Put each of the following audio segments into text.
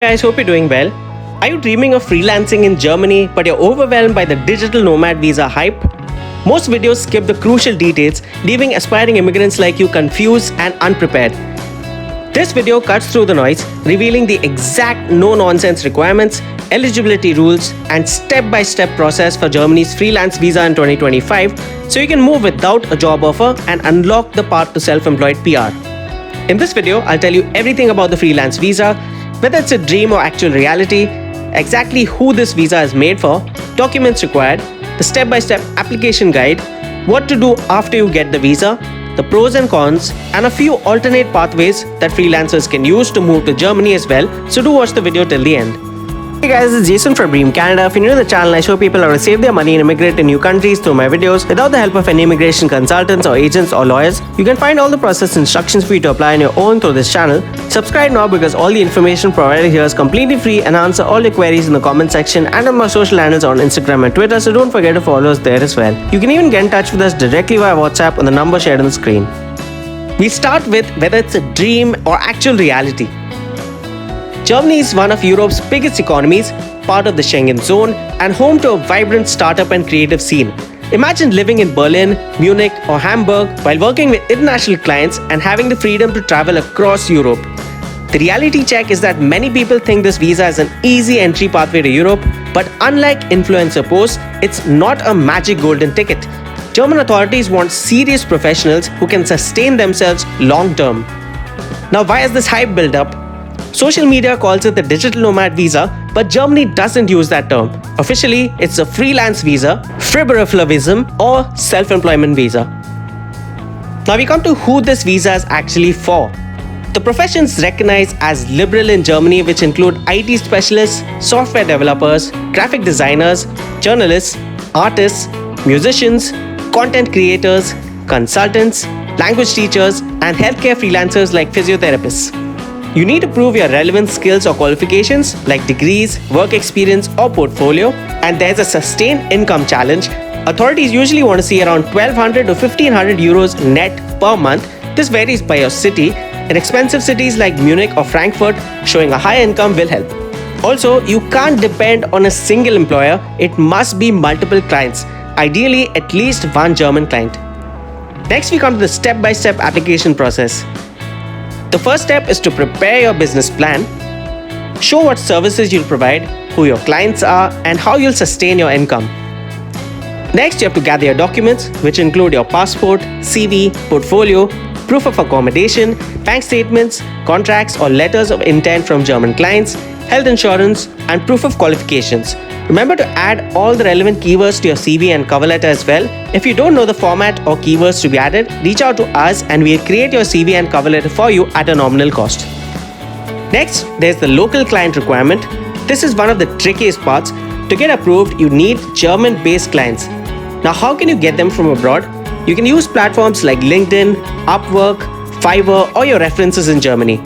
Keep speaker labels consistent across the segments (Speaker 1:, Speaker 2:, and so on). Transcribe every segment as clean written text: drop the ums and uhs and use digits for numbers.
Speaker 1: Guys, hope you're doing well. Are you dreaming of freelancing in Germany but you're overwhelmed by the digital nomad visa hype? Most videos skip the crucial details, leaving aspiring immigrants like you confused and unprepared. This video cuts through the noise, revealing the exact no-nonsense requirements, eligibility rules, and step-by-step process for Germany's freelance visa in 2025 so you can move without a job offer and unlock the path to self-employed PR. In this video, I'll tell you everything about the freelance visa, whether it's a dream or actual reality, exactly who this visa is made for, documents required, the step-by-step application guide, what to do after you get the visa, the pros and cons, and a few alternate pathways that freelancers can use to move to Germany as well, so do watch the video till the end. Hey guys, it's Jason from Dream Canada. If you're new to the channel, I show people how to save their money and immigrate to new countries through my videos without the help of any immigration consultants or agents or lawyers. You can find all the process instructions for you to apply on your own through this channel. Subscribe now because all the information provided here is completely free and answer all your queries in the comment section and on my social handles on Instagram and Twitter, so don't forget to follow us there as well. You can even get in touch with us directly via WhatsApp on the number shared on the screen. We start with whether it's a dream or actual reality. Germany is one of Europe's biggest economies, part of the Schengen zone, and home to a vibrant startup and creative scene. Imagine living in Berlin, Munich, or Hamburg while working with international clients and having the freedom to travel across Europe. The reality check is that many people think this visa is an easy entry pathway to Europe, but unlike influencer posts, it's not a magic golden ticket. German authorities want serious professionals who can sustain themselves long term. Now, why is this hype built up? Social media calls it the digital nomad visa, but Germany doesn't use that term. Officially, it's a freelance visa, Freiberuflervisum, or self-employment visa. Now we come to who this visa is actually for. The professions recognized as liberal in Germany, which include IT specialists, software developers, graphic designers, journalists, artists, musicians, content creators, consultants, language teachers, and healthcare freelancers like physiotherapists. You need to prove your relevant skills or qualifications like degrees, work experience, or portfolio, and there's a sustained income challenge. Authorities usually want to see around 1,200 to 1,500 euros net per month. This varies by your city. In expensive cities like Munich or Frankfurt, showing a high income will help. Also, you can't depend on a single employer. It must be multiple clients, ideally at least one German client. Next, we come to the step-by-step application process. The first step is to prepare your business plan, show what services you'll provide, who your clients are, and how you'll sustain your income. Next, you have to gather your documents, which include your passport, CV, portfolio, proof of accommodation, bank statements, contracts or letters of intent from German clients, health insurance, and proof of qualifications. Remember to add all the relevant keywords to your CV and cover letter as well. If you don't know the format or keywords to be added, reach out to us and we'll create your CV and cover letter for you at a nominal cost. Next, there's the local client requirement. This is one of the trickiest parts. To get approved, you need German-based clients. Now, how can you get them from abroad? You can use platforms like LinkedIn, Upwork, Fiverr, or your references in Germany.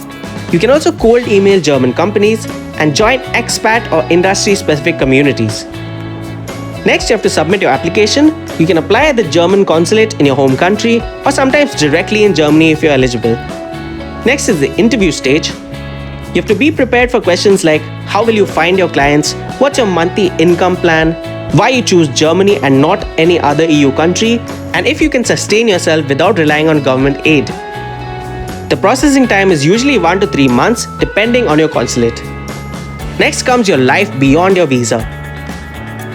Speaker 1: You can also cold email German companies and join expat or industry-specific communities. Next, you have to submit your application. You can apply at the German consulate in your home country or sometimes directly in Germany if you're eligible. Next is the interview stage. You have to be prepared for questions like how will you find your clients, what's your monthly income plan, why you choose Germany and not any other EU country, and if you can sustain yourself without relying on government aid. The processing time is usually 1 to 3 months depending on your consulate. Next comes your life beyond your visa.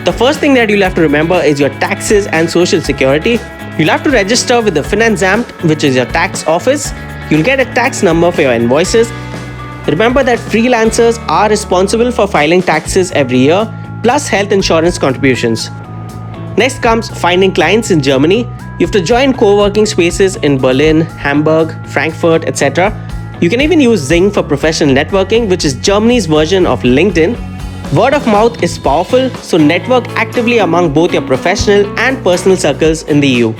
Speaker 1: The first thing that you'll have to remember is your taxes and social security. You'll have to register with the Finanzamt, which is your tax office. You'll get a tax number for your invoices. Remember that freelancers are responsible for filing taxes every year, plus health insurance contributions. Next comes finding clients in Germany. You have to join co-working spaces in Berlin, Hamburg, Frankfurt, etc. You can even use Xing for professional networking, which is Germany's version of LinkedIn. Word of mouth is powerful, so network actively among both your professional and personal circles in the EU.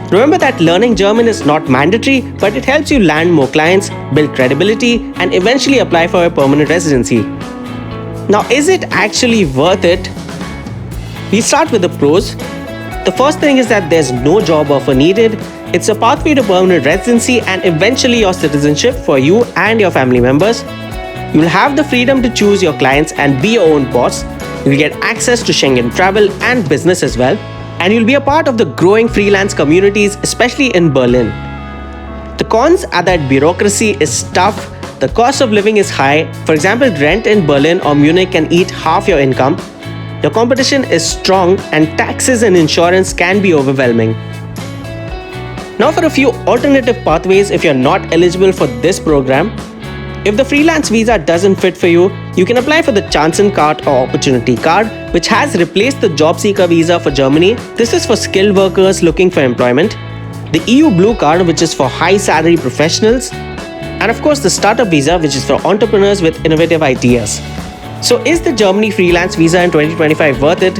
Speaker 1: Remember that learning German is not mandatory, but it helps you land more clients, build credibility, and eventually apply for a permanent residency. Now, is it actually worth it? We start with the pros. The first thing is that there's no job offer needed. It's a pathway to permanent residency and eventually your citizenship for you and your family members. You'll have the freedom to choose your clients and be your own boss. You'll get access to Schengen travel and business as well. And you'll be a part of the growing freelance communities, especially in Berlin. The cons are that bureaucracy is tough, the cost of living is high. For example, rent in Berlin or Munich can eat half your income. Your competition is strong and taxes and insurance can be overwhelming. Now for a few alternative pathways if you're not eligible for this program. If the freelance visa doesn't fit for you, you can apply for the Chancen card or opportunity card, which has replaced the job seeker visa for Germany. This is for skilled workers looking for employment. The EU blue card, which is for high salary professionals. And of course the startup visa, which is for entrepreneurs with innovative ideas. So is the Germany Freelance Visa in 2025 worth it?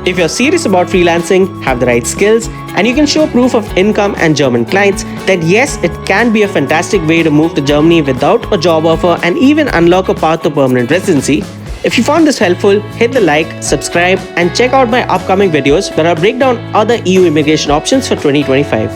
Speaker 1: If you're serious about freelancing, have the right skills, and you can show proof of income and German clients, then yes, it can be a fantastic way to move to Germany without a job offer and even unlock a path to permanent residency. If you found this helpful, hit the like, subscribe, and check out my upcoming videos where I'll break down other EU immigration options for 2025.